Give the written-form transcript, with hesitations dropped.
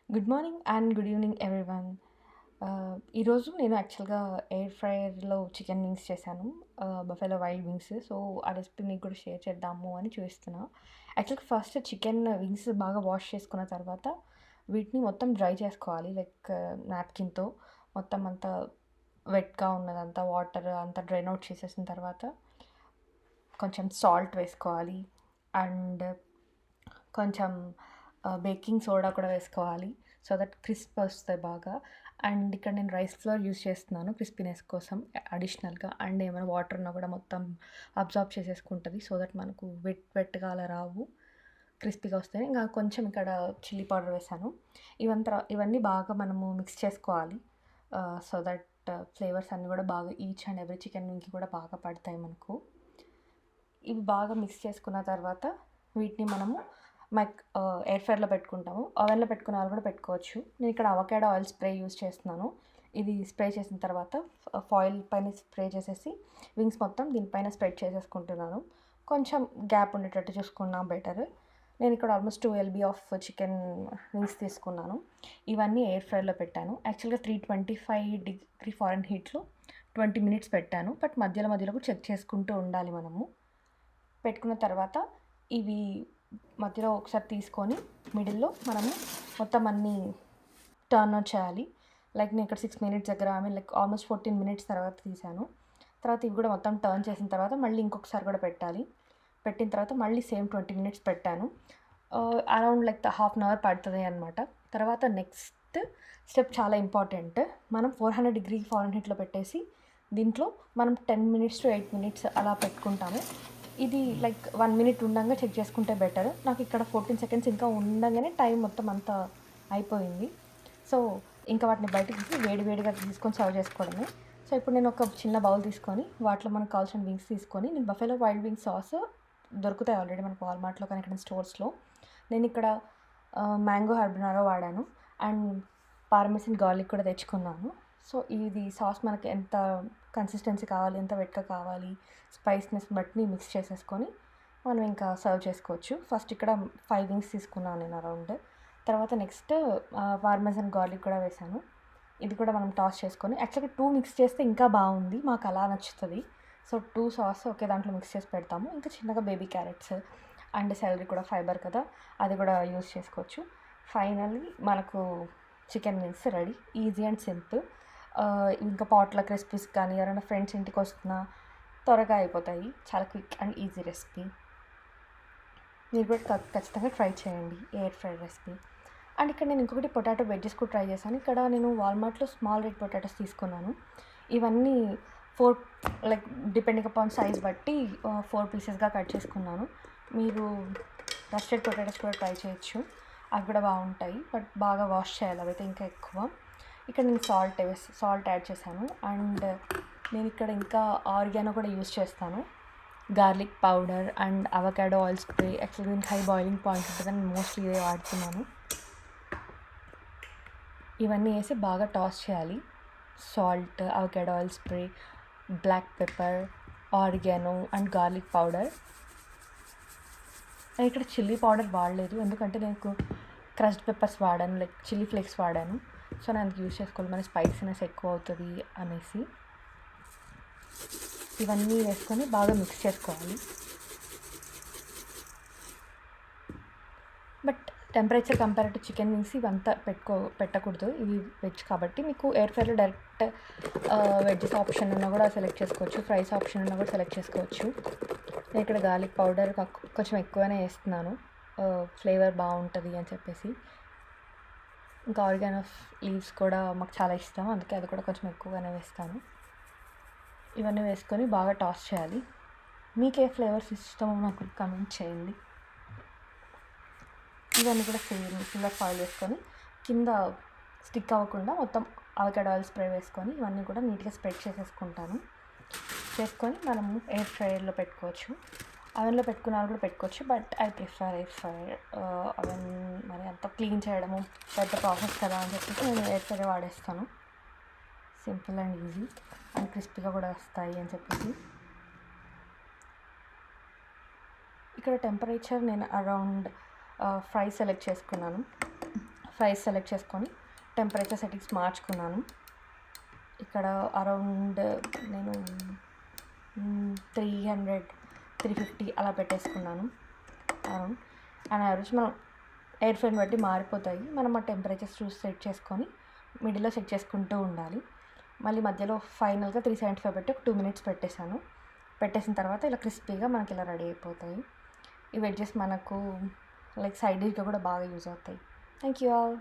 Good morning and good evening everyone. ఈరోజు నేను యాక్చువల్‌గా ఎయిర్ ఫ్రైయర్‌లో చికెన్ వింగ్స్ చేశాను. Buffalo wild wings. సో, ఆ రెసిపీ మీకు కూడా షేర్ చేద్దాము అని చూస్తున్నా. యాక్చువల్‌గా ఫస్ట్ చికెన్ వింగ్స్ బాగా వాష్ చేసుకున్న తర్వాత వీటిని మొత్తం డ్రై చేసుకోవాలి. లైక్ నాప్కిన్‌తో మొత్తం అంతా వెట్‌గా ఉన్నదంతా వాటర్ అంతా డ్రైన్ అవుట్ చేసేసిన తర్వాత కొంచెం సాల్ట్ వేసుకోవాలి. అండ్ కొంచెం బేకింగ్ సోడా కూడా వేసుకోవాలి. సో దట్ క్రిస్ప్ వస్తాయి బాగా. అండ్ ఇక్కడ నేను రైస్ ఫ్లోర్ యూజ్ చేస్తున్నాను క్రిస్పీనెస్ కోసం అడిషనల్‌గా. అండ్ ఏమైనా వాటర్ ఉన్నా కూడా మొత్తం అబ్జార్బ్ చేసేసుకుంటది. సో దట్ మనకు వెట్‌గా అలా రావు. క్రిస్పీగా వస్తాయి. ఇంకా కొంచెం ఇక్కడ చిల్లీ పౌడర్ వేశాను. ఇవన్నీ బాగా మనము మిక్స్ చేసుకోవాలి. సో దట్ ఫ్లేవర్స్ అన్నీ కూడా బాగా ఈచ్ అండ్ ఎవ్రీ చికెన్ వింగ్‌కి కూడా బాగా పడతాయి మనకు. ఇవి బాగా మిక్స్ చేసుకున్న తర్వాత వీటిని మనము ఎయిర్ ఫ్రైయర్‌లో పెట్టుకుంటాము. ఓవెన్‌లో పెట్టుకునే వాళ్ళు కూడా పెట్టుకోవచ్చు. నేను ఇక్కడ అవకాడో ఆయిల్ స్ప్రే యూజ్ చేస్తున్నాను. ఇది స్ప్రే చేసిన తర్వాత ఫాయిల్ పైన స్ప్రే చేసేసి వింగ్స్ మొత్తం దీనిపైన స్ప్రెడ్ చేసేసుకుంటున్నాను. కొంచెం గ్యాప్ ఉండేటట్టు చూసుకున్నా బెటర్. నేను ఇక్కడ almost 2 LB of chicken wings తీసుకున్నాను. ఇవన్నీ ఎయిర్ ఫ్రైయర్‌లో పెట్టాను. యాక్చువల్‌గా 325 డిగ్రీ ఫారెన్‌హీట్‌లో 20 మినిట్స్ పెట్టాను. బట్ మధ్యలో కూడా చెక్ చేసుకుంటూ ఉండాలి మనము. పెట్టుకున్న తర్వాత ఇవి మధ్యలో ఒకసారి తీసుకొని మిడిల్‌లో మనము మొత్తం అన్నీ టర్న్ అవుట్ చేయాలి. లైక్ నేను ఇక్కడ 6 మినిట్స్ దగ్గర లైక్ ఆల్మోస్ట్ 14 మినిట్స్ తర్వాత తీసాను. తర్వాత ఇవి కూడా మొత్తం టర్న్ చేసిన తర్వాత మళ్ళీ ఇంకొకసారి కూడా పెట్టాలి. పెట్టిన తర్వాత మళ్ళీ సేమ్ 20 మినిట్స్ పెట్టాను. Around like half an hour పడుతుంది అనమాట. తర్వాత నెక్స్ట్ స్టెప్ చాలా ఇంపార్టెంట్. మనం 400 డిగ్రీ ఫారెన్‌హీట్‌లో పెట్టేసి దీంట్లో మనం 10 మినిట్స్ టు 8 మినిట్స్ అలా పెట్టుకుంటాము. ఇది లైక్ 1 మినిట్ ఉండంగా చెక్ చేసుకుంటే బెటర్. నాకు ఇక్కడ 14 సెకండ్స్ ఇంకా ఉండంగానే టైం మొత్తం అంతా అయిపోయింది. సో, ఇంకా వాటిని బయటకి తీసి వేడిగా తీసుకొని సర్వ్ చేసుకోవడమే. సో, ఇప్పుడు నేను ఒక చిన్న బౌల్ తీసుకొని వాటిలో మనకు కావాల్సిన వింగ్స్ తీసుకొని నేను బఫెలో వైల్డ్ వింగ్ సాస్ దొరుకుతాయి ఆల్రెడీ మనకు వాల్మార్ట్‌లో కానీ ఇక్కడ స్టోర్స్‌లో. నేను ఇక్కడ మ్యాంగో హర్బనారో వాడాను. అండ్ పార్మెసన్ గార్లిక్ కూడా తెచ్చుకున్నాను. సో, ఇది సాస్ మనకి ఎంత కన్సిస్టెన్సీ కావాలి, ఎంత వెట్‌గా కావాలి, స్పైసీనెస్ బట్టి మిక్స్ చేసేసుకొని మనం ఇంకా సర్వ్ చేసుకోవచ్చు. ఫస్ట్ ఇక్కడ 5 వింగ్స్ తీసుకున్నాను నేను అరౌండ్. తర్వాత నెక్స్ట్ పార్మెసన్ గార్లిక్ కూడా వేశాను. ఇది కూడా మనం టాస్ చేసుకొని యాక్చువల్‌గా 2 మిక్స్ చేస్తే ఇంకా బాగుంది. మాకు అలా నచ్చుతది. సో, 2 సాస్ ఒకే దాంట్లో మిక్స్ చేసి పెడతాము. ఇంకా చిన్నగా బేబీ క్యారెట్స్ అండ్ సెలరీ కూడా ఫైబర్ కదా! అది కూడా యూజ్ చేసుకోవచ్చు. ఫైనల్లీ మనకు chicken wings ready. Easy and simple. ఇంకా పాట్‌లక్ రెసిపీస్ కానీ ఎవరైనా ఫ్రెండ్స్ ఇంటికి వస్తున్నా త్వరగా అయిపోతాయి. చాలా క్విక్ అండ్ ఈజీ రెసిపీ. మీరు కూడా ఖచ్చితంగా ట్రై చేయండి ఎయిర్ ఫ్రైడ్ రెసిపీ. అండ్ ఇక్కడ నేను ఇంకొకటి పొటాటో వెజ్జెస్ కూడా ట్రై చేశాను. ఇక్కడ నేను వాల్మార్ట్‌లో స్మాల్ రెడ్ పొటాటోస్ తీసుకున్నాను. ఇవన్నీ 4 లైక్ డిపెండింగ్ అపాన్ సైజ్ బట్టి 4 పీసెస్‌గా కట్ చేసుకున్నాను. మీరు రస్టెడ్ పొటాటోస్ కూడా ట్రై చేయొచ్చు. అవి కూడా బాగుంటాయి. బట్ బాగా వాష్ చేయాలి అవైతే ఇంకా ఎక్కువ. ఇక్కడ నేను సాల్ట్ యాడ్ చేశాను. అండ్ నేను ఇక్కడ ఇంకా ఆరిగానో కూడా యూజ్ చేస్తాను. Garlic powder and avocado oil spray. Actually దీనికి హై బాయిలింగ్ పాయింట్ ఉంటుందని మోస్ట్లీ ఇదే వాడుతున్నాను. ఇవన్నీ వేసి బాగా టాస్ చేయాలి. Salt, avocado oil spray, black pepper, oregano and garlic powder. నేను ఇక్కడ చిల్లీ పౌడర్ వాడలేదు. ఎందుకంటే నేను క్రష్డ్ పెప్పర్స్ వాడాను, లైక్ చిల్లీ ఫ్లేక్స్ వాడాను. సో, నేను అందుకు యూజ్ చేసుకోవాలి. మన స్పైసీనెస్ ఎక్కువ అవుతుంది అనేసి. ఇవన్నీ వేసుకొని బాగా మిక్స్ చేసుకోవాలి. But temperature compare to chicken wings ఇవంతా పెట్టకూడదు. ఇవి వెజ్ కాబట్టి మీకు ఎయిర్ ఫ్రైలో డైరెక్ట్ వెజ్జెస్ ఆప్షన్ ఉన్నా కూడా సెలెక్ట్ చేసుకోవచ్చు. ఫ్రైస్ ఆప్షన్ ఉన్నా కూడా సెలెక్ట్ చేసుకోవచ్చు. నేను ఇక్కడ గార్లిక్ పౌడర్ కొంచెం ఎక్కువనే వేస్తున్నాను. ఫ్లేవర్ బాగుంటుంది అని చెప్పేసి. ఇంకా ఆరిగానో లీవ్స్ కూడా మాకు చాలా ఇష్టం. అందుకే అది కూడా కొంచెం ఎక్కువగానే వేస్తాను. ఇవన్నీ వేసుకొని బాగా టాస్ చేయాలి. మీకు ఏ ఫ్లేవర్స్ ఇష్టమో నాకు కమెంట్ చేయండి. ఇవన్నీ కూడా సిల్వర్ ఫాయిల్ వేసుకొని కింద స్టిక్ అవ్వకుండా మొత్తం అవకాడో ఆయిల్ స్ప్రే వేసుకొని ఇవన్నీ కూడా నీట్గా స్ప్రెడ్ చేసుకొని మనము ఎయిర్ ఫ్రైయర్లో పెట్టుకోవచ్చు. అవెన్లో పెట్టుకున్న వాళ్ళు కూడా పెట్టుకోవచ్చు. But I prefer air fryer. Oven మరి అంత క్లీన్ చేయడము పెద్ద ప్రాసెస్ కదా అని చెప్పేసి నేను ఎయిర్ ఫ్రైయర్ వాడేస్తాను. సింపుల్ అండ్ ఈజీ అండ్ క్రిస్పీగా కూడా వస్తాయి అని చెప్పేసి. ఇక్కడ టెంపరేచర్ నేను అరౌండ్ ఫ్రై సెలెక్ట్ చేసుకున్నాను. ఫ్రైస్ సెలెక్ట్ చేసుకొని టెంపరేచర్ సెట్టింగ్స్ మార్చుకున్నాను. ఇక్కడ అరౌండ్ నేను 300, 350 అలా పెట్టేసుకున్నాను అరౌండ్. అండ్ యావరేజ్ మనం ఎయిర్ ఫ్రైని బట్టి మారిపోతాయి. మనం ఆ టెంపరేచర్స్ చూసి సెట్ చేసుకొని మిడిల్లో సెట్ చేసుకుంటూ ఉండాలి. మళ్ళీ మధ్యలో ఫైనల్గా 375 పెట్టి ఒక 2 minutes పెట్టేశాను. పెట్టేసిన తర్వాత ఇలా క్రిస్పీగా మనకి ఇలా రెడీ అయిపోతాయి. ఈ వెడ్జెస్ మనకు లైక్ సైడ్ డిష్గా కూడా బాగా యూజ్ అవుతాయి. Thank you all.